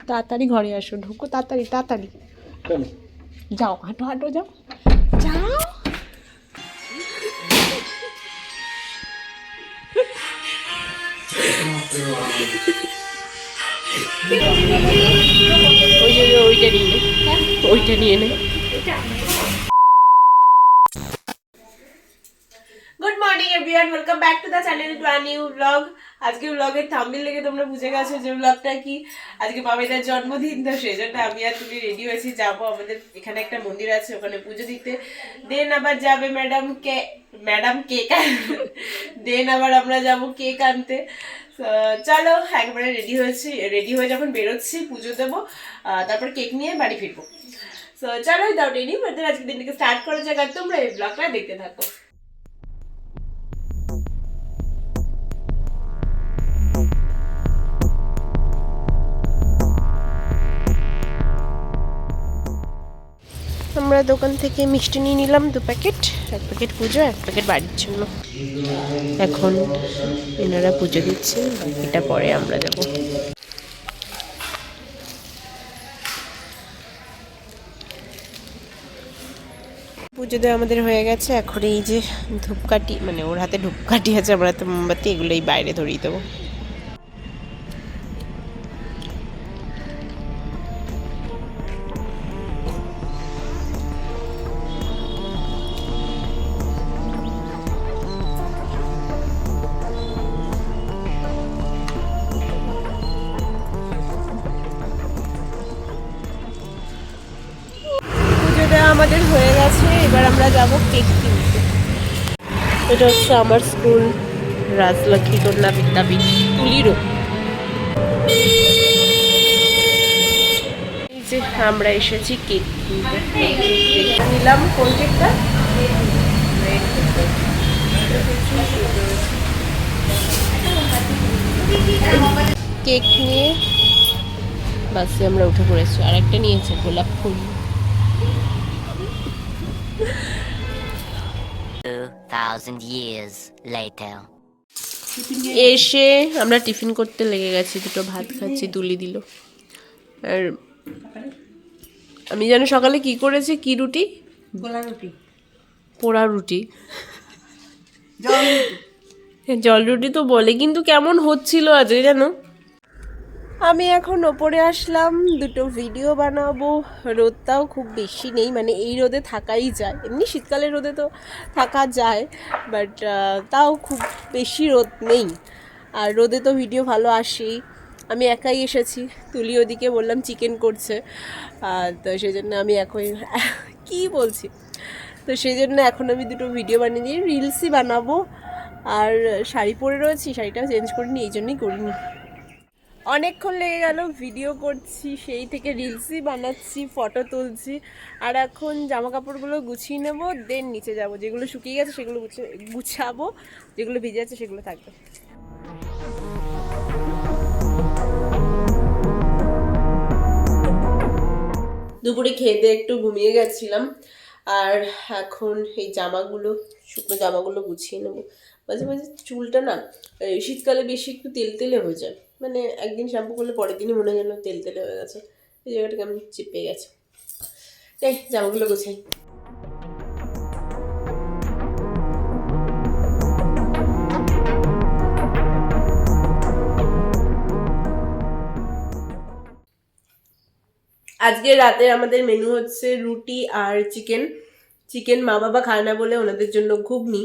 তাড়াতাড়ি ঘরে আসো, ঢুকো তাড়াতাড়ি তাড়াতাড়ি। যাও, হাঁটো হাঁটো, যাও যাও। ওইটা নিয়ে নে, ওইটা নিয়ে নে। Good morning everyone, welcome back to the channel to a new blog. আজকে ব্লগের থাম্বনেল দেখে তোমরা বুঝে গেছো যে ব্লগটা কি। আজকে বাবাইদার জন্মদিন, তো সেই জন্য আমি আর তুমি রেডি হয়েছি, যাবো আমাদের এখানে একটা মন্দির আছে, ওখানে পুজো দিতে। দেন আবার যাবে ম্যাডাম কেক দেন আবার আমরা যাব কেক আনতে। চলো একবারে রেডি হয়ে যখন বেরোচ্ছি পুজো দেবো, তারপর কেক নিয়ে বাড়ি ফিরবো। সো চলো উইদাউট এনি ফার্দার আজকে দিনটাকে স্টার্ট করা যাক, আর তোমরা এই ব্লগটা দেখতে থাকো। আমরা দোকান থেকে মিষ্টি নিয়ে নিলাম 2 প্যাকেট, 1 প্যাকেট পুজো, 1 প্যাকেট বাড়ির জন্য। এখন এনারা পুজো দিচ্ছে, বাকিটা পরে আমরা যাব। পুজো দেওয়া আমাদের হয়ে গেছে। এখন এই যে ধূপকাঠি, মানে ওর হাতে ধূপকাঠি আছে, আমরা হাতে মোমবাতি, এগুলোই বাইরে ধরিয়ে দেবো। আমাদের হয়ে গেছে, এবার আমরা যাব কেক কিনতে। এটা হচ্ছে আমার স্কুল, রাজলক্ষ্মী কন্যা বিদ্যাপীঠ, তুলিরও। এই যে আমরা এসেছি কেক কিনতে, নিলাম কোন কেকটা, কেক নিয়ে বাসে আমরা উঠে পড়েছি। আর একটা নিয়েছে গোলাপ ফুল। 2000 years later. এসে আমরা টিফিন করতে লেগে গেছি, দুটো ভাত খাচ্ছি, তুলি দিল। আর আমি জানি সকালে কি করেছি, কি রুটি, পোড়া রুটি, জল রুটি তো বলে, কিন্তু কেমন হচ্ছিল আজকে জানো। আমি এখন ওপরে আসলাম, দুটো ভিডিও বানাবো। রোদটাও খুব বেশি নেই, মানে এই রোদে থাকাই যায়, এমনি শীতকালের রোদে তো থাকা যায়, বাট তাও খুব বেশি রোদ নেই। আর রোদে তো ভিডিও ভালো আসেই। আমি একাই এসেছি, তুলি ওদিকে বললাম চিকেন করছে, তো সেই জন্য আমি এখন কি বলছি, তো সেই জন্য এখন আমি দুটো ভিডিও বানিয়ে দিয়ে রিলসই বানাবো। আর শাড়ি পরে রয়েছি, শাড়িটাও চেঞ্জ করিনি, এই জন্যই করিনি। অনেকক্ষণ লেগে গেল, ভিডিও করছি, সেই থেকে রিলসই বানাচ্ছি, ফটো তুলছি। আর এখন জামা কাপড়গুলো গুছিয়ে নেব, দেন নিচে যাব। যেগুলো শুকিয়ে গেছে সেগুলো গুছাবো, যেগুলো ভিজে আছে সেগুলো থাকবে। দুপুরে খেতে একটু ঘুমিয়ে গেছিলাম, আর এখন এই জামাগুলো, শুকনো জামাগুলো গুছিয়ে নেবো। মাঝে মাঝে চুলটা না শীতকালে বেশি একটু তেলতেলে হয়ে যায়, মানে একদিন শ্যাম্পু করলে পরের দিনই মনে হয় যেন তেলতেলে হয়ে গেছে, এই জায়গাটা কেমন চেপে গেছে। তাই জামাগুলো গোছাই। আজকে রাতে আমাদের মেনু হচ্ছে রুটি আর চিকেন। চিকেন মা বাবা খায় না বলে ওনাদের জন্য ঘুগনি,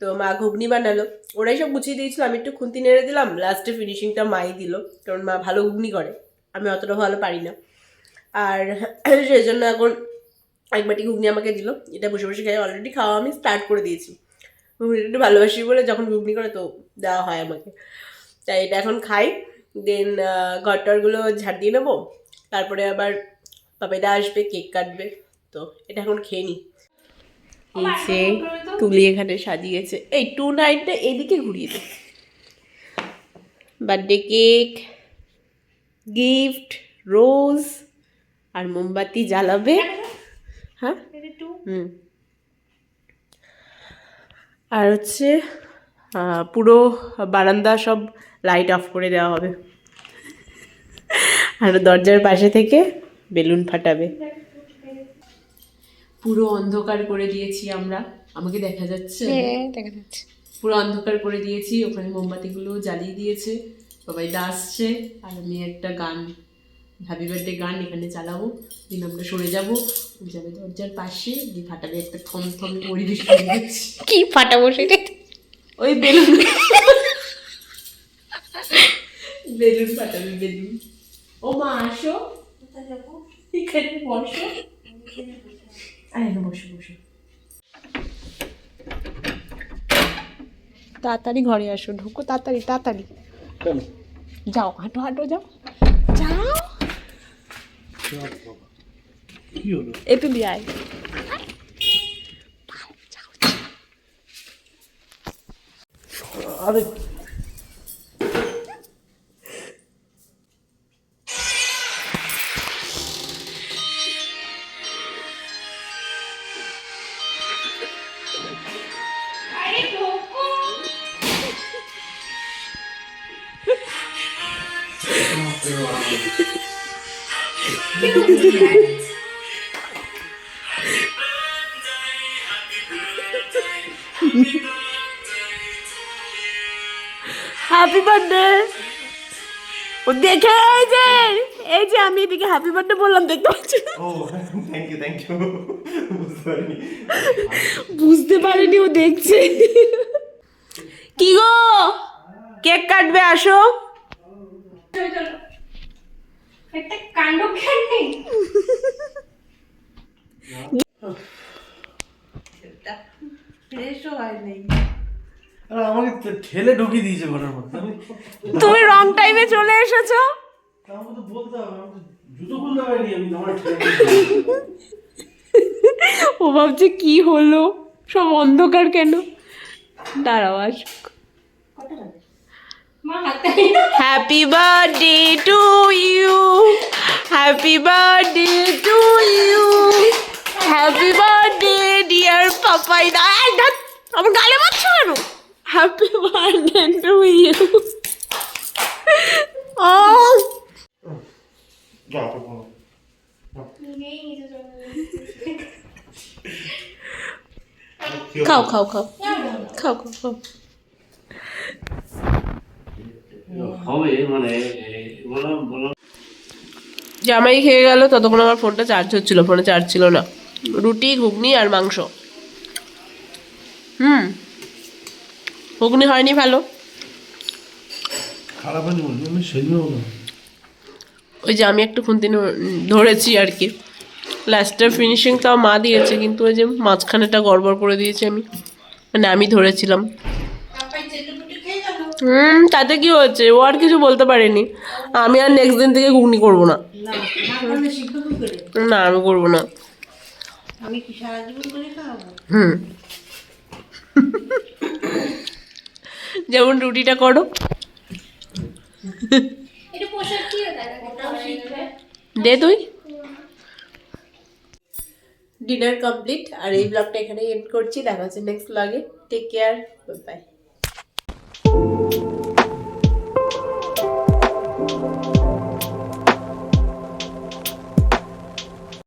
তো মা ঘুগনি বানালো। ওরাই সব গুছিয়ে দিয়েছিল, আমি একটু খুন্তি নেড়ে দিলাম, লাস্টে ফিনিশিংটা মাই দিল, কারণ মা ভালো ঘুগনি করে, আমি অতটা ভালো পারি না। আর সেই জন্য এখন এক বাটি ঘুগনি আমাকে দিল, এটা বসে বসে খাই। অলরেডি খাওয়া আমি স্টার্ট করে দিয়েছি, ঘুগনিটা একটু ভালোবাসি বলে যখন ঘুগনি করে তো দেওয়া হয় আমাকে, তাই এটা এখন খাই। দেন ঘরটরগুলো ঝাড় দিয়ে নেবো, তারপরে আবার পাপাইদা আসবে, কেক কাটবে, তো এটা এখন খেয়ে নিই। এই যে তুলি এখানে সাজিয়েছে, এই 2-9টা এদিকে ঘুরিয়ে দে। বার্থডে কেক, গিফট, রোজ আর মোমবাতি জ্বালাবে। হ্যাঁ, আর হচ্ছে পুরো বারান্দা সব লাইট অফ করে দেওয়া হবে। আর দরজার পাশে থেকে বেলুন ফাটাবে। পুরো অন্ধকার করে দিয়েছি আমরা, আমাকে দেখা যাচ্ছে? দেখা যাচ্ছে। পুরো অন্ধকার করে দিয়েছি, ওখানে মোমবাতিগুলো জ্বালিয়ে দিয়েছে, সবাই আসছে, আর আমি একটা গান, হ্যাপি বার্থডে গান এখানে চালাবো, দিন আমরা সরে যাবো, ও যাবে দরজার পাশে, দিয়ে ফাটাবে একটা থম পরিবেশ তৈরি হচ্ছে। কি ফাটাবো সেটা? ওই বেলুন বেলুন ফাটাবে, বেলুন। ও মা আসো, এখানে বসো, বসো বসো। তাড়াতাড়ি ঘরে আসো, ঢুকো তাড়াতাড়ি তাড়াতাড়ি। যাও, হাঁটো হাঁটো, যাও যাও। কি হলো? একটু দিয়ে আয়। আরে হ্যাপি বার্থডে। ও দেখে এই যে আমি এদিকে হ্যাপি বার্থডে বললাম, দেখতে পাচ্ছি? ও থ্যাংক ইউ বুঝতে পারিনি। বুঝতে পারিনি, ও দেখছে। কি গো, কেক কাটবে, আসো। একটা কাণ্ড খেয়ে আরে আমাকে ঠেলে ঢুকিয়ে দিয়েছে ঘরের মধ্যে। তুমি রং টাইমে চলে এসেছো। আমাকে তো বলতে হবে, আমি জুতো খুলতে পারিনি, আমি তোমার ঠেলে দিয়েছি। ও ভাবছে কি হলো, সব অন্ধকার কেন। দাঁড়াও, আস। Happy birthday to you, happy birthday to you, happy birthday dear Papai. আমার গালে মারছো কেন? Happy birthday to you. ও যাও তো বলো। খাও খাও খাও খাও খাও খাও। হবে মানে বললাম জামাই খেয়ে গেল, ততক্ষণ আমার ফোনটা চার্জ হচ্ছিল, ফোনে চার্জ ছিল না। রুটি, ঘুগনি আর মাংস। ঘুগনি হয়নি ভালো। খারাপ হয়নি বলছি, আমি সেদিনও না। ওই যে আমি একটু খুন্তি ধরেছি আর কি, লাস্টের ফিনিশিং তাও মা দিয়েছে, কিন্তু ওই যে মাঝখানেটা গড়বড় করে দিয়েছি আমি, মানে আমি ধরেছিলাম। তাতে কি হচ্ছে, ও আর কিছু বলতে পারেনি। আমি আর নেক্সট দিন থেকে ঘুগনি করবো না। না, আমি করবো না। যেমন রুটিটা করো, দে তুই। ডিনার কমপ্লিট, আর এই ব্লগটা এখানে এন্ড করছি। দেখা হচ্ছে next blog. Take care, bye by.